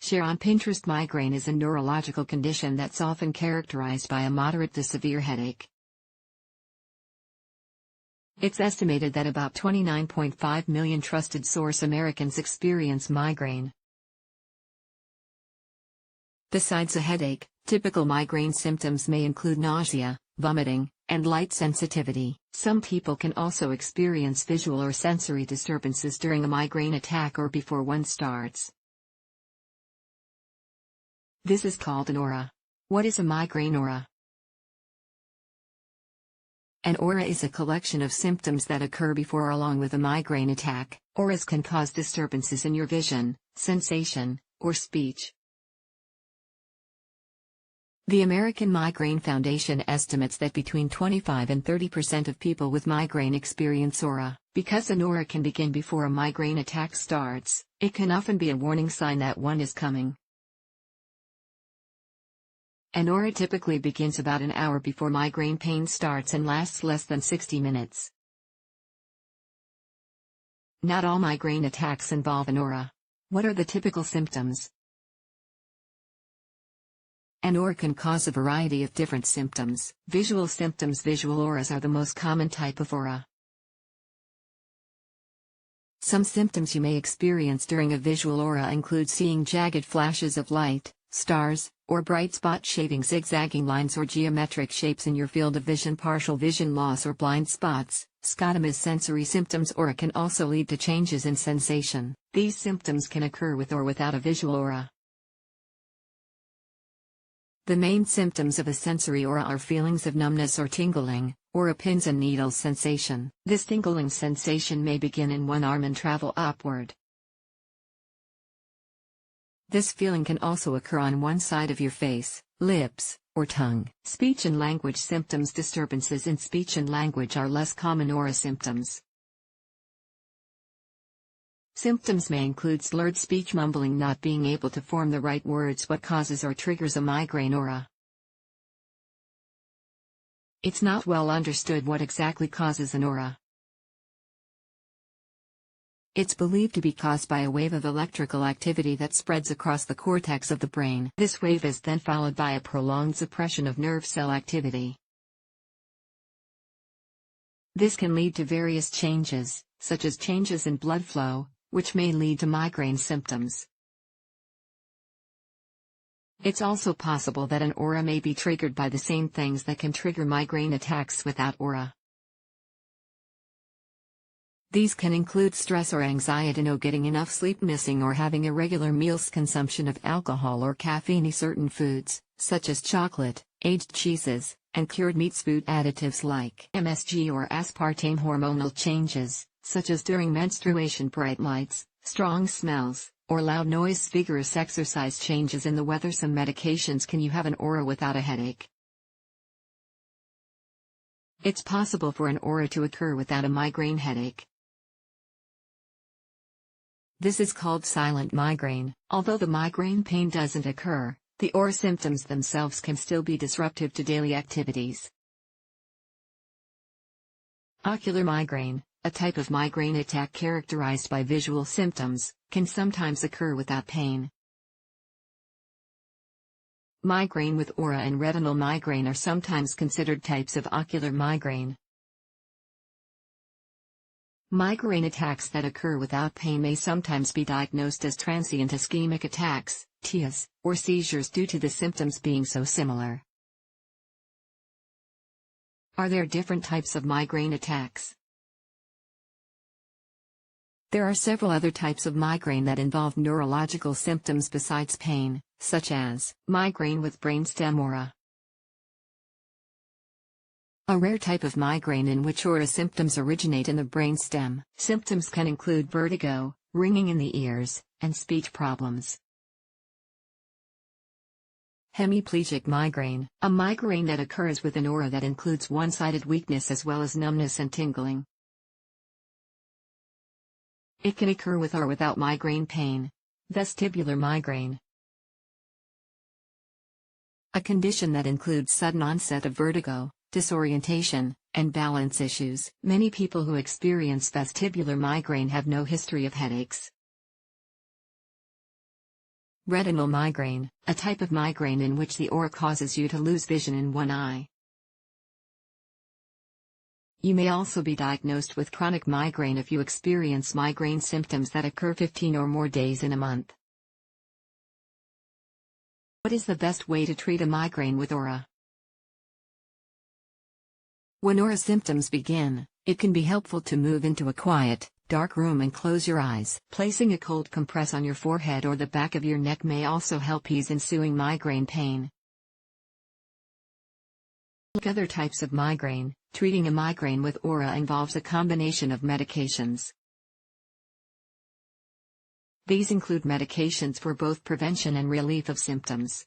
Share on Pinterest. Migraine is a neurological condition that's often characterized by a moderate to severe headache. It's estimated that about 29.5 million trusted source Americans experience migraine. Besides a headache, typical migraine symptoms may include nausea, vomiting, and light sensitivity. Some people can also experience visual or sensory disturbances during a migraine attack or before one starts. This is called an aura. What is a migraine aura? An aura is a collection of symptoms that occur before or along with a migraine attack. Auras can cause disturbances in your vision, sensation, or speech. The American Migraine Foundation estimates that between 25 and 30% of people with migraine experience aura. Because an aura can begin before a migraine attack starts, it can often be a warning sign that one is coming. An aura typically begins about an hour before migraine pain starts and lasts less than 60 minutes. Not all migraine attacks involve an aura. What are the typical symptoms? An aura can cause a variety of different symptoms. Visual symptoms. Visual auras are the most common type of aura. Some symptoms you may experience during a visual aura include seeing jagged flashes of light, stars, or bright spot shading, zigzagging lines or geometric shapes in your field of vision, partial vision loss or blind spots. Scotomas. Sensory symptoms. Aura can also lead to changes in sensation. These symptoms can occur with or without a visual aura. The main symptoms of a sensory aura are feelings of numbness or tingling, or a pins and needles sensation. This tingling sensation may begin in one arm and travel upward. This feeling can also occur on one side of your face, lips, or tongue. Speech and language symptoms. Disturbances in speech and language are less common aura symptoms. Symptoms may include slurred speech, mumbling, not being able to form the right words. What causes or triggers a migraine aura? It's not well understood what exactly causes an aura. It's believed to be caused by a wave of electrical activity that spreads across the cortex of the brain. This wave is then followed by a prolonged suppression of nerve cell activity. This can lead to various changes, such as changes in blood flow, which may lead to migraine symptoms. It's also possible that an aura may be triggered by the same things that can trigger migraine attacks without aura. These can include stress or anxiety, no getting enough sleep, missing or having irregular meals, consumption of alcohol or caffeine, certain foods, such as chocolate, aged cheeses, and cured meats, food additives like MSG or aspartame, hormonal changes, such as during menstruation, bright lights, strong smells, or loud noise, vigorous exercise, changes in the weather. Some medications. Can you have an aura without a headache? It's possible for an aura to occur without a migraine headache. This is called silent migraine. Although the migraine pain doesn't occur, the aura symptoms themselves can still be disruptive to daily activities. Ocular migraine, a type of migraine attack characterized by visual symptoms, can sometimes occur without pain. Migraine with aura and retinal migraine are sometimes considered types of ocular migraine. Migraine attacks that occur without pain may sometimes be diagnosed as transient ischemic attacks, TIAs, or seizures due to the symptoms being so similar. Are there different types of migraine attacks? There are several other types of migraine that involve neurological symptoms besides pain, such as migraine with brainstem aura. A rare type of migraine in which aura symptoms originate in the brainstem. Symptoms can include vertigo, ringing in the ears, and speech problems. Hemiplegic migraine, a migraine that occurs with an aura that includes one-sided weakness as well as numbness and tingling. It can occur with or without migraine pain. Vestibular migraine, a condition that includes sudden onset of vertigo, disorientation, and balance issues. Many people who experience vestibular migraine have no history of headaches. Retinal migraine, a type of migraine in which the aura causes you to lose vision in one eye. You may also be diagnosed with chronic migraine if you experience migraine symptoms that occur 15 or more days in a month. What is the best way to treat a migraine with aura? When aura symptoms begin, it can be helpful to move into a quiet, dark room and close your eyes. Placing a cold compress on your forehead or the back of your neck may also help ease ensuing migraine pain. Like other types of migraine, treating a migraine with aura involves a combination of medications. These include medications for both prevention and relief of symptoms.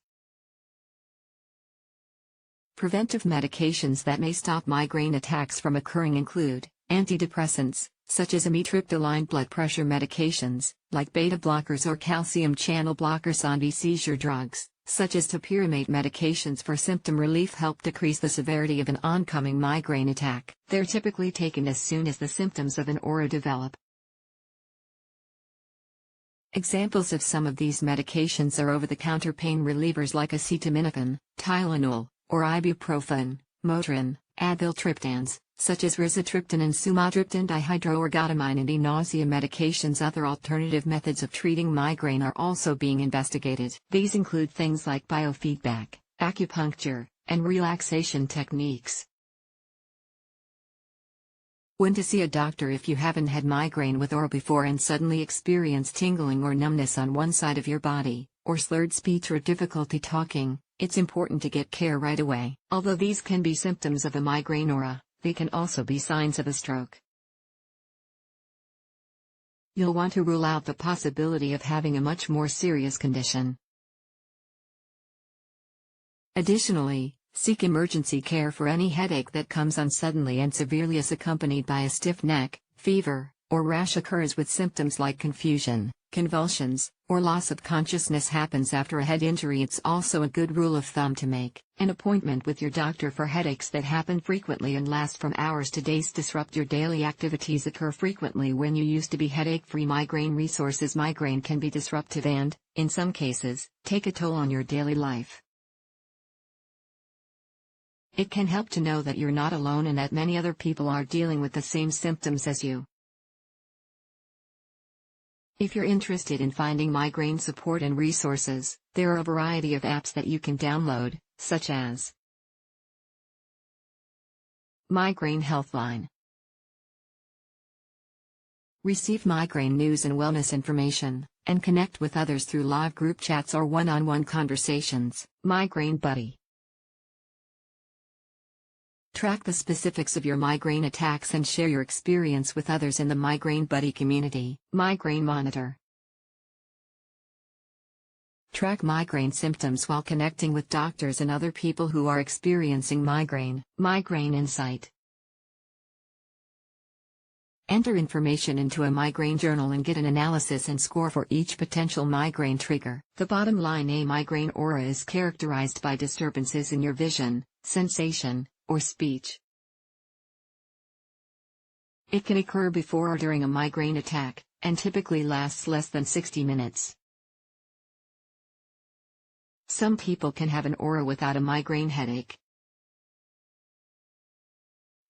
Preventive medications that may stop migraine attacks from occurring include antidepressants, such as amitriptyline, blood pressure medications, like beta blockers or calcium channel blockers, anti-seizure drugs, such as topiramate medications for symptom relief help decrease the severity of an oncoming migraine attack. They're typically taken as soon as the symptoms of an aura develop. Examples of some of these medications are over-the-counter pain relievers like acetaminophen, Tylenol, or ibuprofen, Motrin, Advil triptans, such as rizatriptan and sumatriptan dihydroergotamine, and nausea medications. Other alternative methods of treating migraine are also being investigated. These include things like biofeedback, acupuncture, and relaxation techniques. When to see a doctor if you haven't had migraine with aura before and suddenly experience tingling or numbness on one side of your body, or slurred speech or difficulty talking, it's important to get care right away. Although these can be symptoms of a migraine aura, they can also be signs of a stroke. You'll want to rule out the possibility of having a much more serious condition. Additionally, seek emergency care for any headache that comes on suddenly and severely is accompanied by a stiff neck, fever, or rash. Occurs with symptoms like confusion, convulsions, or loss of consciousness. Happens after a head injury. It's also a good rule of thumb to make an appointment with your doctor for headaches that happen frequently and last from hours to days. Disrupt your daily activities. Occur frequently when you used to be headache-free. Migraine resources. Migraine can be disruptive and, in some cases, take a toll on your daily life. It can help to know that you're not alone and that many other people are dealing with the same symptoms as you. If you're interested in finding migraine support and resources, there are a variety of apps that you can download, such as Migraine Healthline. Receive migraine news and wellness information, and connect with others through live group chats or one-on-one conversations. Migraine Buddy. Track the specifics of your migraine attacks and share your experience with others in the Migraine Buddy community. Migraine Monitor. Track migraine symptoms while connecting with doctors and other people who are experiencing migraine. Migraine Insight. Enter information into a migraine journal and get an analysis and score for each potential migraine trigger. The bottom line: a migraine aura is characterized by disturbances in your vision, sensation, or speech. It can occur before or during a migraine attack, and typically lasts less than 60 minutes. Some people can have an aura without a migraine headache.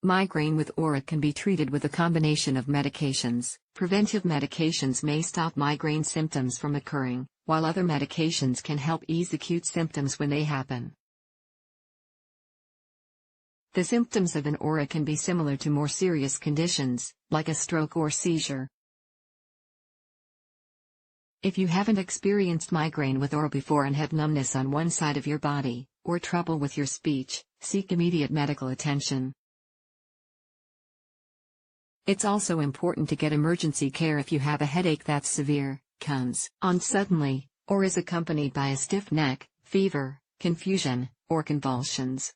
Migraine with aura can be treated with a combination of medications. Preventive medications may stop migraine symptoms from occurring, while other medications can help ease acute symptoms when they happen. The symptoms of an aura can be similar to more serious conditions, like a stroke or seizure. If you haven't experienced migraine with aura before and have numbness on one side of your body, or trouble with your speech, seek immediate medical attention. It's also important to get emergency care if you have a headache that's severe, comes on suddenly, or is accompanied by a stiff neck, fever, confusion, or convulsions.